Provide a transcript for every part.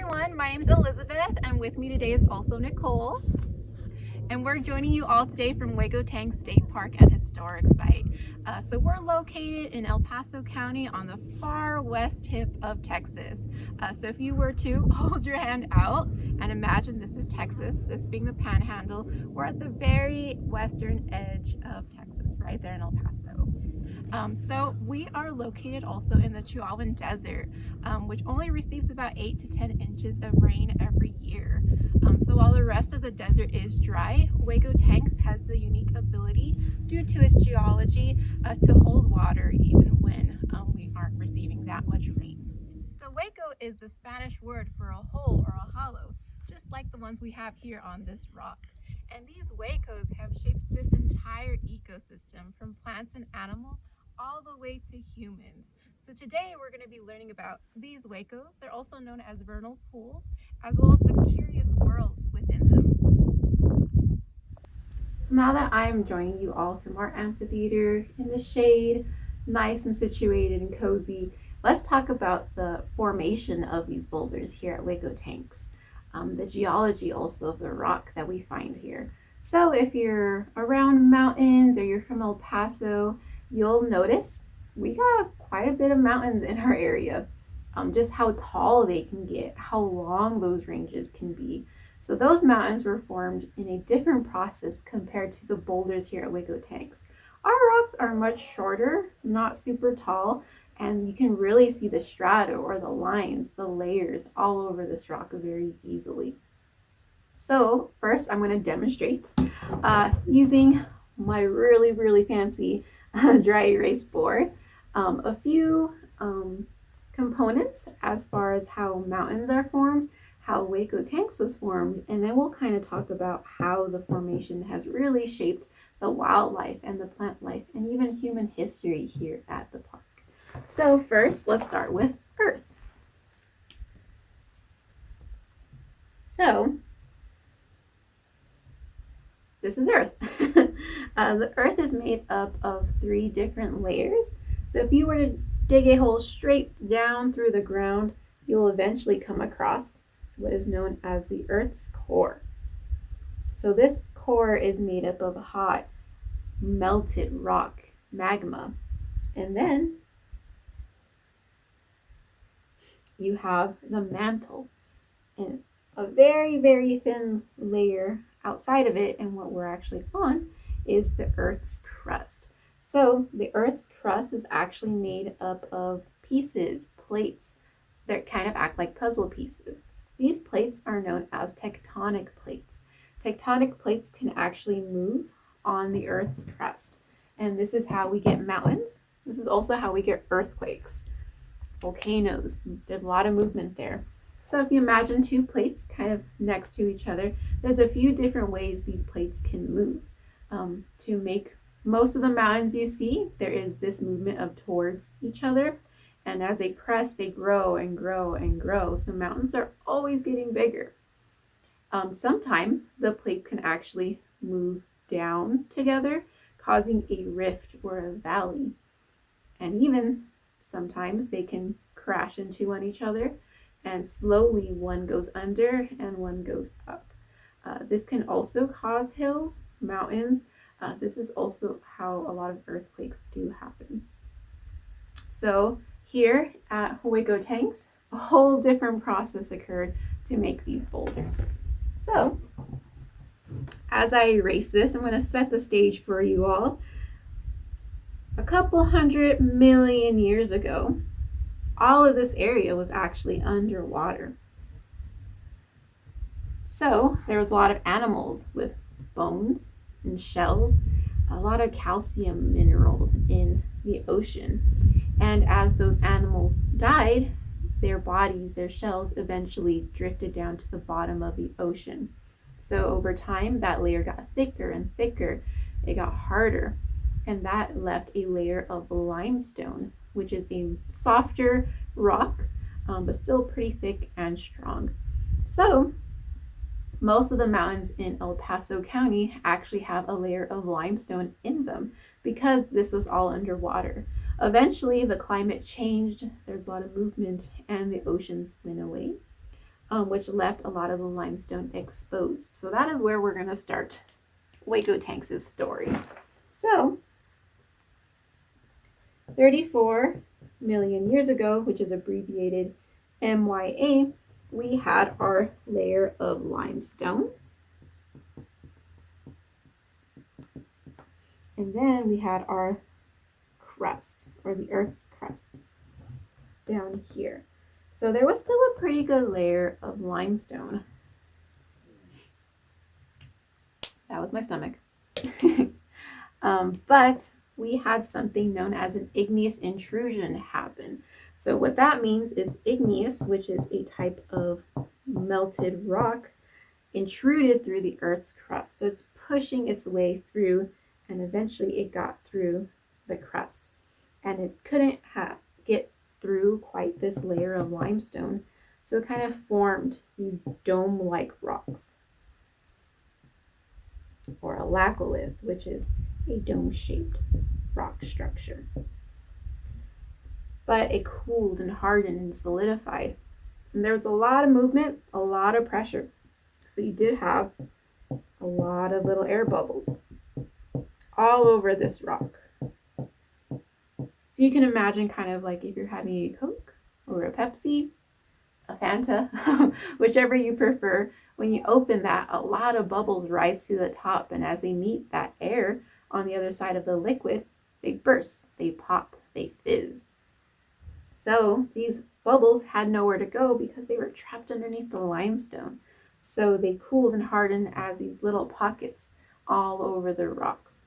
everyone, my name is Elizabeth and with me today is also Nicole. And we're joining you all today from Huecos State Park and Historic Site. So we're located in El Paso County on the far west tip of Texas. So if you were to hold your hand out and imagine this is Texas, this being the Panhandle, we're at the very western edge of Texas, right there in El Paso. So we are located also in the Chihuahuan Desert, which only receives about 8 to 10 inches of rain every year. So while the rest of the desert is dry, Huecos has the unique ability, due to its geology, to hold water even when we aren't receiving that much rain. So hueco is the Spanish word for a hole or a hollow, just like the ones we have here on this rock. And these huecos have shaped this entire ecosystem from plants and animals all the way to humans. So today we're going to be learning about these huecos. They're also known as vernal pools, as well as the curious worlds within them. So now that I'm joining you all from our amphitheater in the shade, nice and situated and cozy, let's talk about the formation of these boulders here at Huecos. The geology also of the rock that we find here. So if you're around mountains or you're from El Paso, you'll notice we got quite a bit of mountains in our area. Just how tall they can get, how long those ranges can be. So those mountains were formed in a different process compared to the boulders here at Huecos. Our rocks are much shorter, not super tall, and you can really see the strata or the lines, the layers all over this rock very easily. So first I'm going to demonstrate using my really fancy dry erase board a few components as far as how mountains are formed, how Huecos was formed, and then we'll kind of talk about how the formation has really shaped the wildlife and the plant life and even human history here at the park. So first, let's start with Earth. So this is Earth. The Earth is made up of 3 different layers. So if you were to dig a hole straight down through the ground, you'll eventually come across what is known as the Earth's core. So this core is made up of hot, melted rock, magma. And then you have the mantle and a very thin layer outside of it, and what we're actually on is the Earth's crust. So the Earth's crust is actually made up of pieces, plates, that kind of act like puzzle pieces. These plates are known as tectonic plates. Tectonic plates can actually move on the Earth's crust, and this is how we get mountains. This is also how we get earthquakes, volcanoes. There's a lot of movement there. So if you imagine 2 plates kind of next to each other, there's a few different ways these plates can move. To make most of the mountains you see, there is this movement of towards each other. And as they press, they grow and grow and grow. So mountains are always getting bigger. Sometimes the plates can actually move down together, causing a rift or a valley. And even sometimes they can crash into on each other, and slowly one goes under and one goes up. This can also cause hills, mountains. This is also how a lot of earthquakes do happen. So here at Huecos, a whole different process occurred to make these boulders. So as I erase this, I'm going to set the stage for you all. A couple 100 million years ago, all of this area was actually underwater. So there was a lot of animals with bones and shells, a lot of calcium minerals in the ocean. And as those animals died, their bodies, their shells eventually drifted down to the bottom of the ocean. So over time, that layer got thicker and thicker. It got harder, and that left a layer of limestone, which is a softer rock, but still pretty thick and strong. So most of the mountains in El Paso County actually have a layer of limestone in them because this was all underwater. Eventually, the climate changed, there's a lot of movement, and the oceans went away. which left a lot of the limestone exposed. So that is where we're going to start Hueco Tanks' story. So 34 million years ago, which is abbreviated MYA, we had our layer of limestone. And then we had our crust, or the Earth's crust, down here. So there was still a pretty good layer of limestone. That was my stomach. But we had something known as an igneous intrusion happen. So what that means is igneous, which is a type of melted rock, intruded through the Earth's crust. So it's pushing its way through, and eventually it got through the crust. And it couldn't get through quite this layer of limestone, so it kind of formed these dome-like rocks, or a laccolith, which is a dome-shaped rock structure. But it cooled and hardened and solidified, and there was a lot of movement, a lot of pressure, so you did have a lot of little air bubbles all over this rock. So you can imagine kind of like if you're having a Coke or a Pepsi, a Fanta, whichever you prefer, when you open that, a lot of bubbles rise to the top, and as they meet that air on the other side of the liquid, they burst, they pop, they fizz. So these bubbles had nowhere to go because they were trapped underneath the limestone. So they cooled and hardened as these little pockets all over the rocks.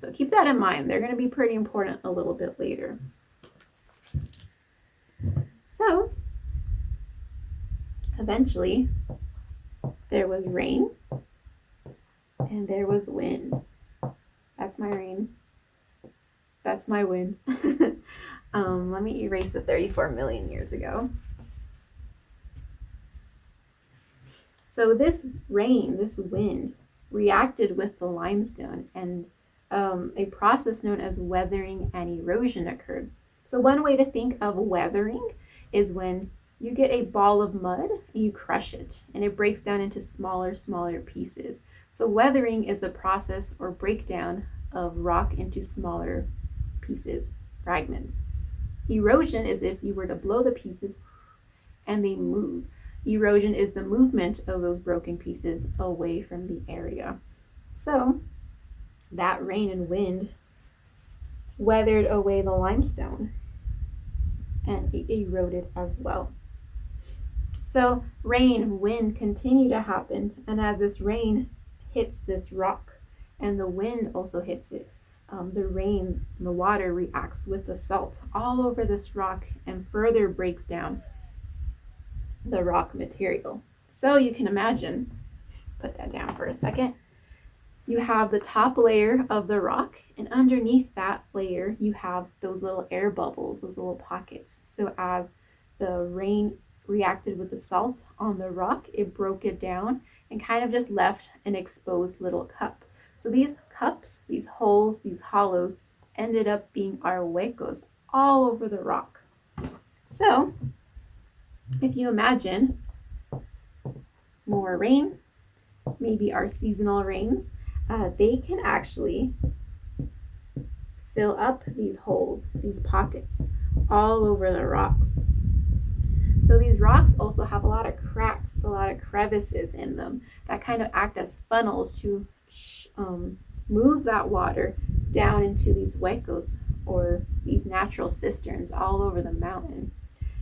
So keep that in mind. They're going to be pretty important a little bit later. So eventually there was rain and there was wind. That's my rain. That's my wind. Let me erase the 34 million years ago. So this rain, this wind, reacted with the limestone, and a process known as weathering and erosion occurred. So one way to think of weathering is when you get a ball of mud and you crush it, and it breaks down into smaller pieces. So weathering is the process or breakdown of rock into smaller pieces, fragments. Erosion is if you were to blow the pieces and they move. Erosion is the movement of those broken pieces away from the area. So that rain and wind weathered away the limestone, and it eroded as well. So rain, wind continue to happen, and as this rain hits this rock and the wind also hits it, the rain, the water reacts with the salt all over this rock and further breaks down the rock material. So you can imagine, put that down for a second, you have the top layer of the rock, and underneath that layer you have those little air bubbles, those little pockets. So as the rain reacted with the salt on the rock, it broke it down and kind of just left an exposed little cup. So these cups, these holes, these hollows ended up being our huecos all over the rock. So if you imagine more rain, maybe our seasonal rains, they can actually fill up these holes, these pockets, all over the rocks. So these rocks also have a lot of cracks, a lot of crevices in them that kind of act as funnels to move that water down into these huecos, or these natural cisterns all over the mountain.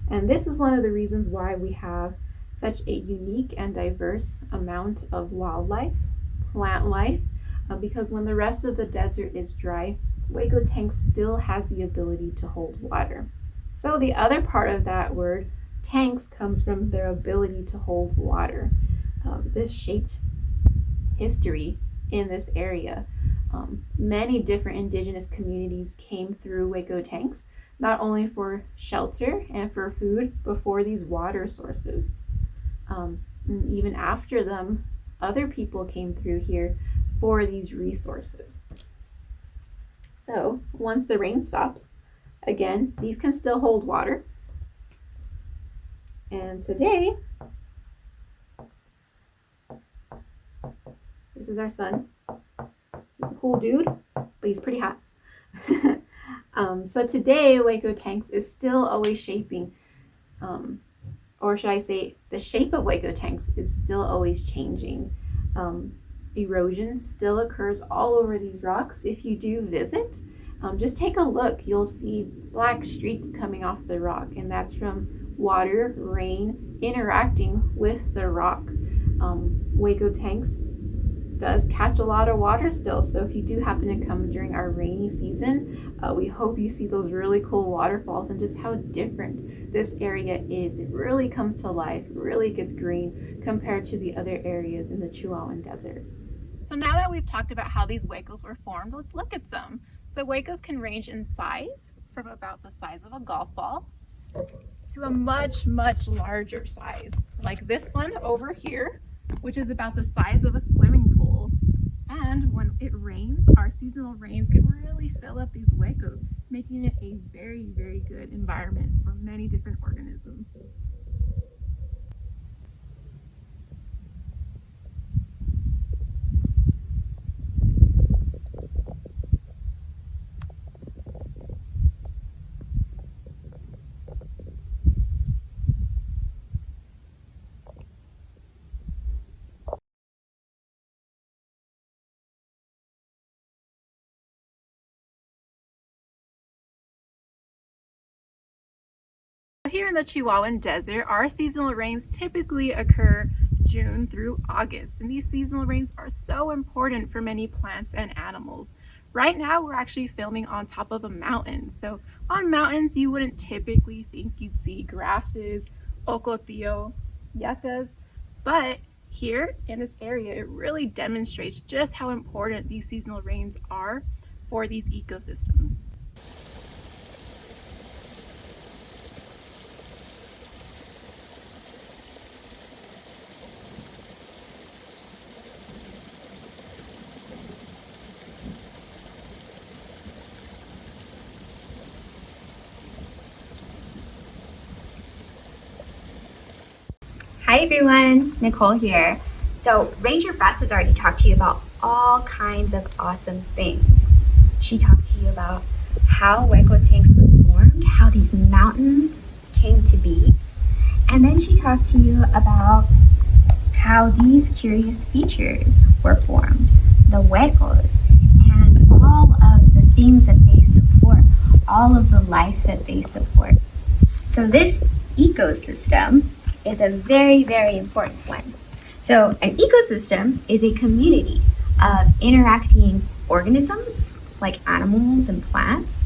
And this is one of the reasons why we have such a unique and diverse amount of wildlife, plant life, because when the rest of the desert is dry, Hueco Tank still has the ability to hold water. So the other part of that word, tanks, comes from their ability to hold water. This shaped history in this area. Many different indigenous communities came through Hueco Tanks, not only for shelter and for food, but for these water sources. And even after them, other people came through here for these resources. So once the rain stops, again, these can still hold water. And today, This is our son. He's a cool dude, but he's pretty hot. So today, Hueco tanks is still always shaping, or should I say, the shape of Hueco tanks is still always changing. Erosion still occurs all over these rocks. If you do visit, just take a look. You'll see black streaks coming off the rock, and that's from water, rain interacting with the rock. Hueco tanks does catch a lot of water still, so if you do happen to come during our rainy season, we hope you see those really cool waterfalls and just how different this area is. It really comes to life, really gets green compared to the other areas in the Chihuahuan Desert. So now that we've talked about how these huecos were formed, let's look at some. So huecos can range in size from about the size of a golf ball to a much, much larger size, like this one over here, which is about the size of a swimming pool. And when it rains, our seasonal rains can really fill up these huecos, making it a very, very good environment for many different organisms. Here in the Chihuahuan Desert, our seasonal rains typically occur June through August, and these seasonal rains are so important for many plants and animals. Right now, we're actually filming on top of a mountain, so on mountains, you wouldn't typically think you'd see grasses, ocotillo, yuccas, but here in this area, it really demonstrates just how important these seasonal rains are for these ecosystems. Hi everyone, Nicole here. So Ranger Beth has already talked to you about all kinds of awesome things. She talked to you about how Hueco tanks was formed, how these mountains came to be, and then she talked to you about how these curious features were formed, the huecos, and all of the things that they support, all of the life that they support. So this ecosystem is a very, very important one. So an ecosystem is a community of interacting organisms like animals and plants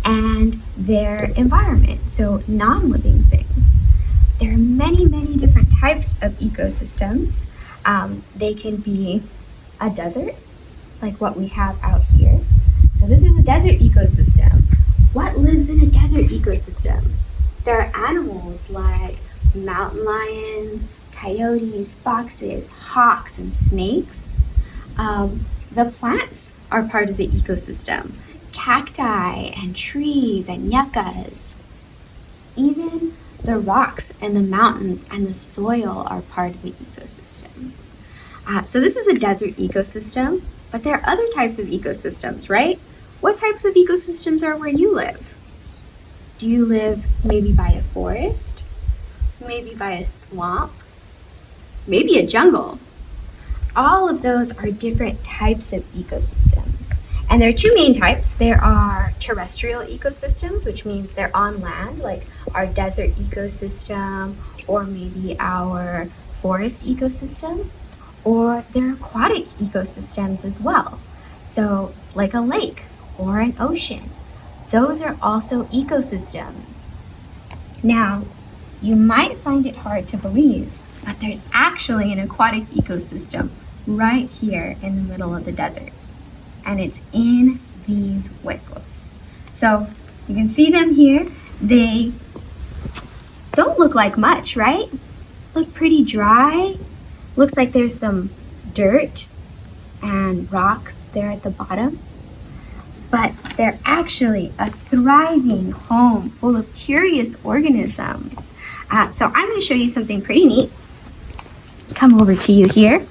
and their environment, so non-living things. There are many, many different types of ecosystems. They can be a desert, like what we have out here. So this is a desert ecosystem. What lives in a desert ecosystem? There are animals like mountain lions, coyotes, foxes, hawks, and snakes. The plants are part of the ecosystem. Cacti and trees and yuccas. Even the rocks and the mountains and the soil are part of the ecosystem. So this is a desert ecosystem, but there are other types of ecosystems, right? What types of ecosystems are where you live? Do you live maybe by a forest? Maybe by a swamp? Maybe a jungle? All of those are different types of ecosystems. And there are two main types. There are terrestrial ecosystems, which means they're on land, like our desert ecosystem, or maybe our forest ecosystem, or they're aquatic ecosystems as well. So like a lake or an ocean. Those are also ecosystems. Now, you might find it hard to believe, but there's actually an aquatic ecosystem right here in the middle of the desert. And it's in these huecos. So you can see them here. They don't look like much, right? Look pretty dry. Looks like there's some dirt and rocks there at the bottom. But they're actually a thriving home full of curious organisms. So I'm going to show you something pretty neat. Come over to you here.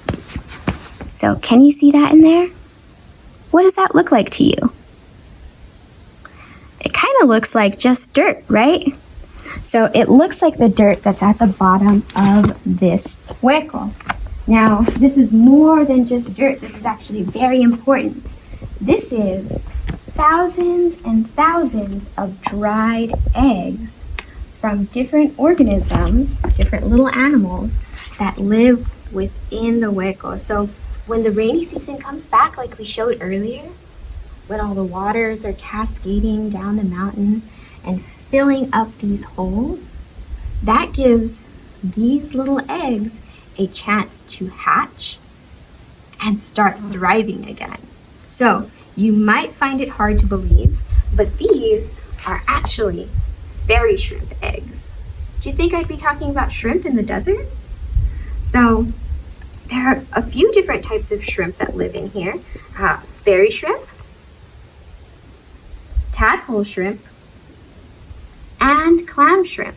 So So can you see that in there? What does that look like to you? It kind of looks like just dirt, right? So it looks like the dirt that's at the bottom of this hueco. Now, this is more than just dirt. This is actually very important. This is thousands and thousands of dried eggs from different organisms, different little animals that live within the hueco. So when the rainy season comes back, like we showed earlier, when all the waters are cascading down the mountain and filling up these holes, that gives these little eggs a chance to hatch and start thriving again. So you might find it hard to believe, but these are actually fairy shrimp eggs. Do you think I'd be talking about shrimp in the desert? So there are a few different types of shrimp that live in here. Fairy shrimp, tadpole shrimp, and clam shrimp.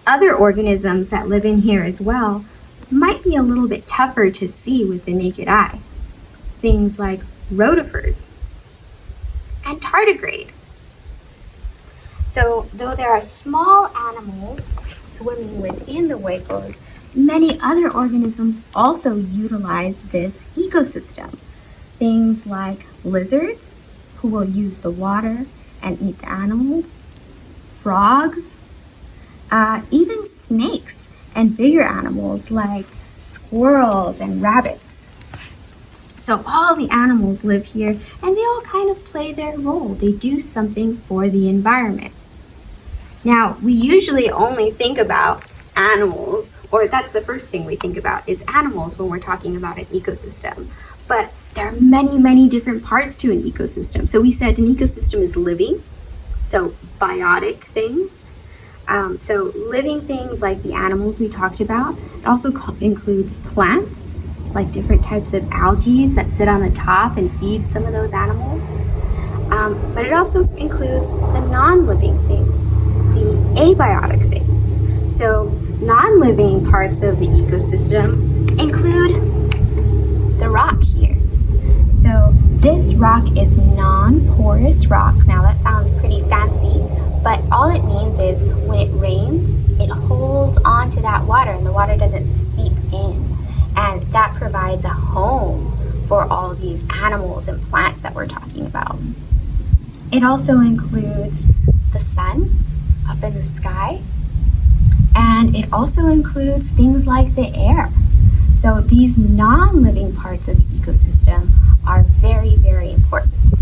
Other organisms that live in here as well might be a little bit tougher to see with the naked eye. Things like rotifers and tardigrade. So though there are small animals swimming within the huecos, many other organisms also utilize this ecosystem. Things like lizards, who will use the water and eat the animals, frogs, even snakes and bigger animals like squirrels and rabbits. So all the animals live here and they all kind of play their role. They do something for the environment. Now, we usually only think about animals, or that's the first thing we think about is animals when we're talking about an ecosystem. But there are many, many different parts to an ecosystem. So we said an ecosystem is living, so biotic things. So living things like the animals we talked about. It also includes plants, like different types of algae that sit on the top and feed some of those animals. But it also includes the non-living things, the abiotic things. So non-living parts of the ecosystem include the rock here. So this rock is non-porous rock. Now that sounds pretty fancy, but all it means is when it rains, it holds on to that water and the water doesn't seep in. And that provides a home for all these animals and plants that we're talking about. It also includes the sun up in the sky, and it also includes things like the air. So these non-living parts of the ecosystem are very, very important.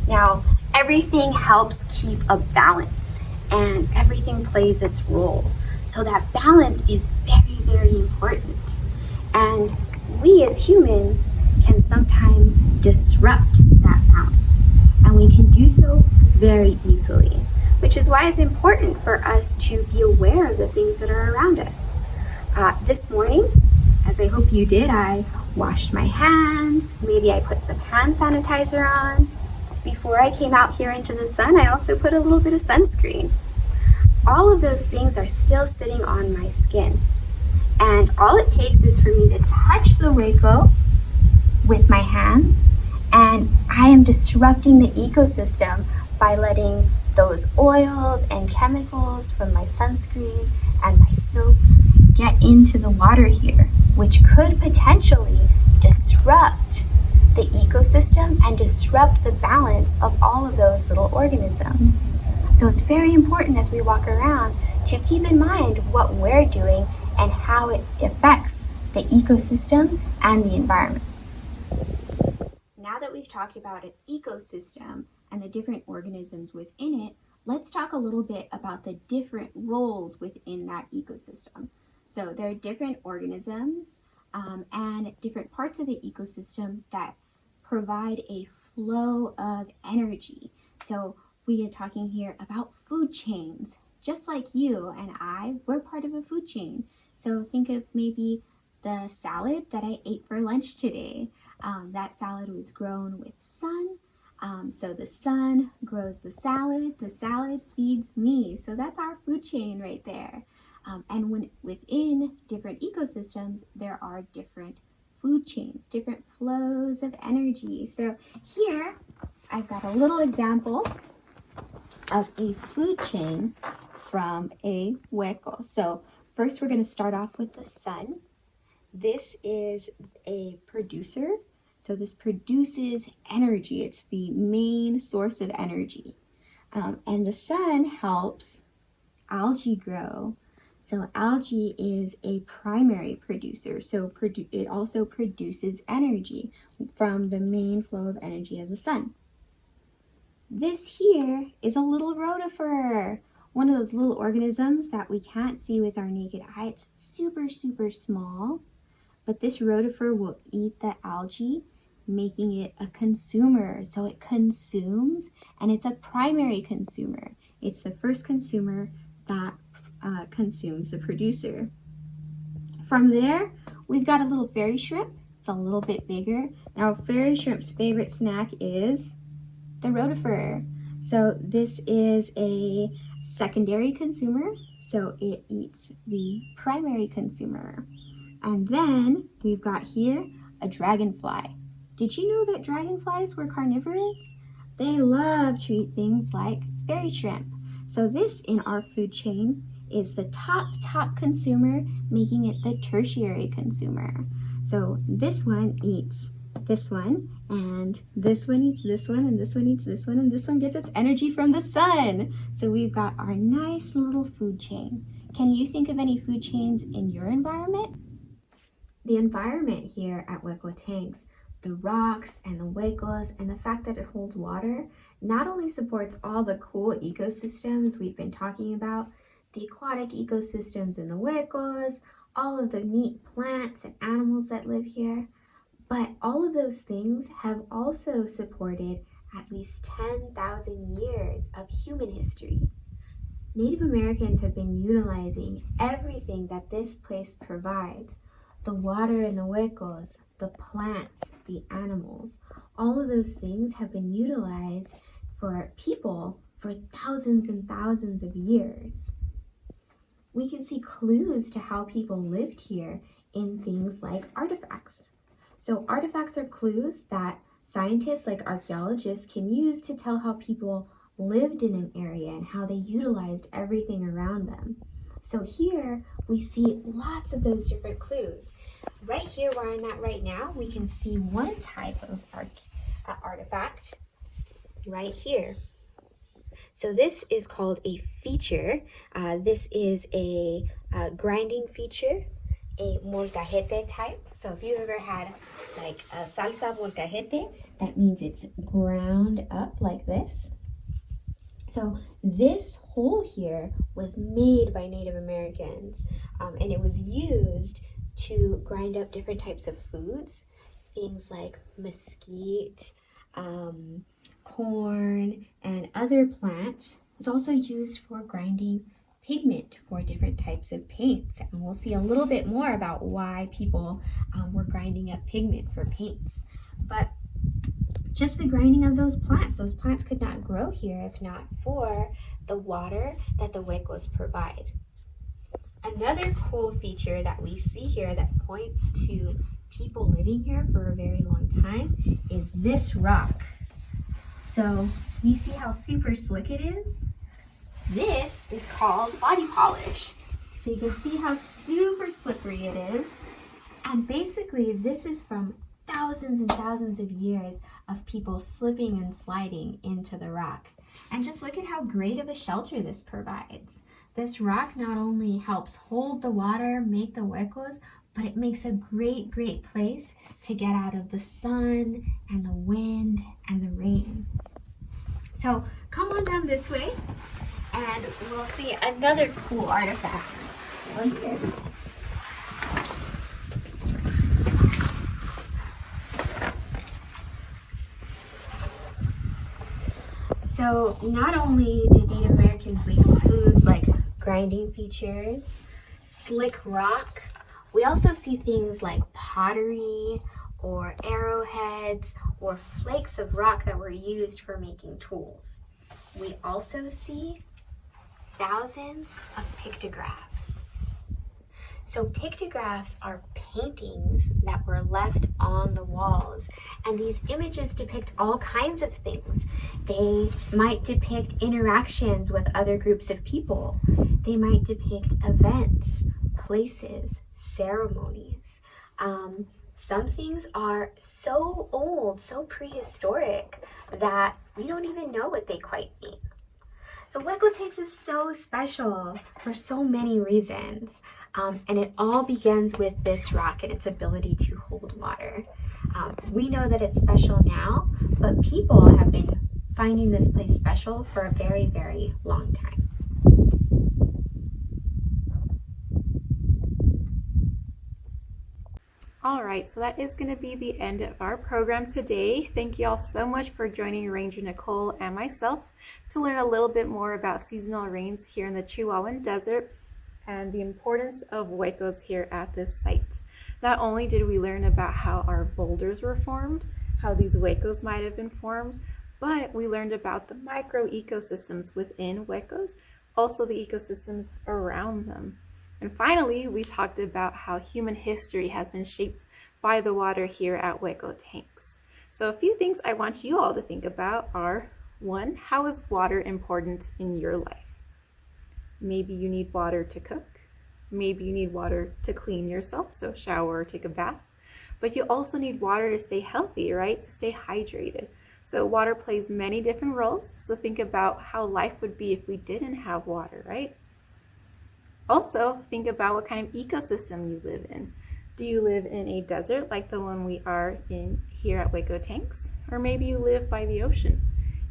Now, everything helps keep a balance and everything plays its role. So that balance is very, very important. And we as humans can sometimes disrupt that balance. And we can do so very easily, which is why it's important for us to be aware of the things that are around us. This morning, as I hope you did, I washed my hands. Maybe I put some hand sanitizer on. Before I came out here into the sun, I also put a little bit of sunscreen. All of those things are still sitting on my skin. And all it takes is for me to touch the hueco with my hands, and I am disrupting the ecosystem by letting those oils and chemicals from my sunscreen and my soap get into the water here, which could potentially disrupt the ecosystem and disrupt the balance of all of those little organisms. So it's very important as we walk around to keep in mind what we're doing and how it affects the ecosystem and the environment. Now that we've talked about an ecosystem and the different organisms within it, let's talk a little bit about the different roles within that ecosystem. So there are different organisms and different parts of the ecosystem that provide a flow of energy. So we are talking here about food chains. Just like you and I, we're part of a food chain. So think of maybe the salad that I ate for lunch today. That salad was grown with sun. So the sun grows the salad feeds me. So that's our food chain right there. And within different ecosystems, there are different food chains, different flows of energy. So here I've got a little example of a food chain from a hueco. So first we're going to start off with the sun. This is a producer. So this produces energy. It's the main source of energy. And the sun helps algae grow. So algae is a primary producer. So it also produces energy from the main flow of energy of the sun. This here is a little rotifer, one of those little organisms that we can't see with our naked eye. It's super, super small, but this rotifer will eat the algae, making it a consumer. So it consumes, and it's a primary consumer. It's the first consumer that consumes the producer. From there, we've got a little fairy shrimp. It's a little bit bigger. Now, fairy shrimp's favorite snack is the rotifer. So this is a secondary consumer, so it eats the primary consumer. And then we've got here a dragonfly. Did you know that dragonflies were carnivorous? They love to eat things like fairy shrimp. So this in our food chain is the top consumer, making it the tertiary consumer. So this one eats this one, and this one eats this one, and this one eats this one, and this one gets its energy from the sun. So we've got our nice little food chain. Can you think of any food chains in your environment? The environment here at Hueco Tanks, the rocks and the huecos and the fact that it holds water, not only supports all the cool ecosystems we've been talking about, the aquatic ecosystems in the huecos, all of the neat plants and animals that live here, but all of those things have also supported at least 10,000 years of human history. Native Americans have been utilizing everything that this place provides. The water in the huecos, the plants, the animals, all of those things have been utilized for people for thousands and thousands of years. We can see clues to how people lived here in things like artifacts. So artifacts are clues that scientists like archaeologists can use to tell how people lived in an area and how they utilized everything around them. So here we see lots of those different clues. Right here where I'm at right now, we can see one type of artifact right here. So this is called a feature. This is a grinding feature, a molcajete type. So if you've ever had like a salsa molcajete, that means it's ground up like this. So this hole here was made by Native Americans, and it was used to grind up different types of foods, things like mesquite, corn, and other plants. It's also used for grinding pigment for different types of paints. And we'll see a little bit more about why people were grinding up pigment for paints. But just the grinding of those plants could not grow here if not for the water that the huecos provide. Another cool feature that we see here that points to people living here for a very long time is this rock. So you see how super slick it is? This is called body polish. So you can see how super slippery it is. And basically this is from thousands and thousands of years of people slipping and sliding into the rock. And just look at how great of a shelter this provides. This rock not only helps hold the water, make the huecos, but it makes a great place to get out of the sun and the wind and the rain. So come on down this way and we'll see another cool artifact right here. So not only did Native Americans leave clues like grinding features, slick rock, we also see things like pottery or arrowheads or flakes of rock that were used for making tools. We also see thousands of pictographs. So pictographs are paintings that were left on the walls, and these images depict all kinds of things. They might depict interactions with other groups of people. They might depict events, places, ceremonies. Some things are so old, so prehistoric, that we don't even know what they quite mean. So Huecos is so special for so many reasons, and it all begins with this rock and its ability to hold water. We know that it's special now, but people have been finding this place special for a very, very long time. All right, so that is going to be the end of our program today. Thank you all so much for joining Ranger Nicole and myself to learn a little bit more about seasonal rains here in the Chihuahuan Desert and the importance of huecos here at this site. Not only did we learn about how our boulders were formed, how these huecos might have been formed, but we learned about the micro ecosystems within huecos, also the ecosystems around them. And finally, we talked about how human history has been shaped by the water here at Hueco tanks. So a few things I want you all to think about are, 1, how is water important in your life? Maybe you need water to cook. Maybe you need water to clean yourself, so shower or take a bath. But you also need water to stay healthy, right? To stay hydrated. So water plays many different roles. So think about how life would be if we didn't have water, right? Also, think about what kind of ecosystem you live in. Do you live in a desert like the one we are in here at Hueco Tanks? Or maybe you live by the ocean,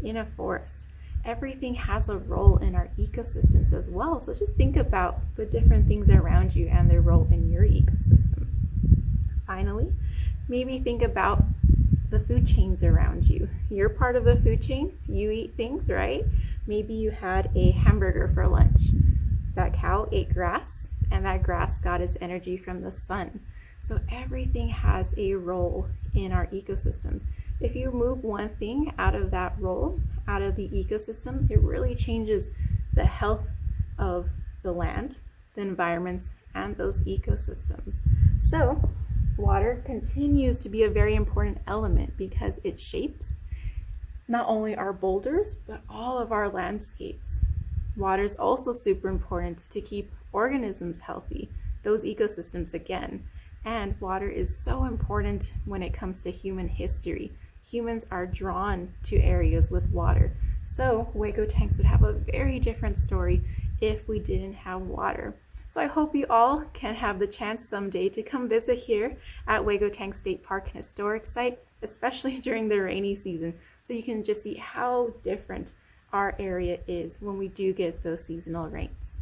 in a forest. Everything has a role in our ecosystems as well. So just think about the different things around you and their role in your ecosystem. Finally, maybe think about the food chains around you. You're part of a food chain. You eat things, right? Maybe you had a hamburger for lunch. That cow ate grass, and that grass got its energy from the sun. So everything has a role in our ecosystems. If you remove one thing out of that role, out of the ecosystem, it really changes the health of the land, the environments, and those ecosystems. So water continues to be a very important element because it shapes not only our boulders, but all of our landscapes. Water is also super important to keep organisms healthy, those ecosystems again. And water is so important when it comes to human history. Humans are drawn to areas with water. So Hueco tanks would have a very different story if we didn't have water. So I hope you all can have the chance someday to come visit here at Hueco Tank State Park and Historic Site, especially during the rainy season, so you can just see how different our area is when we do get those seasonal rains.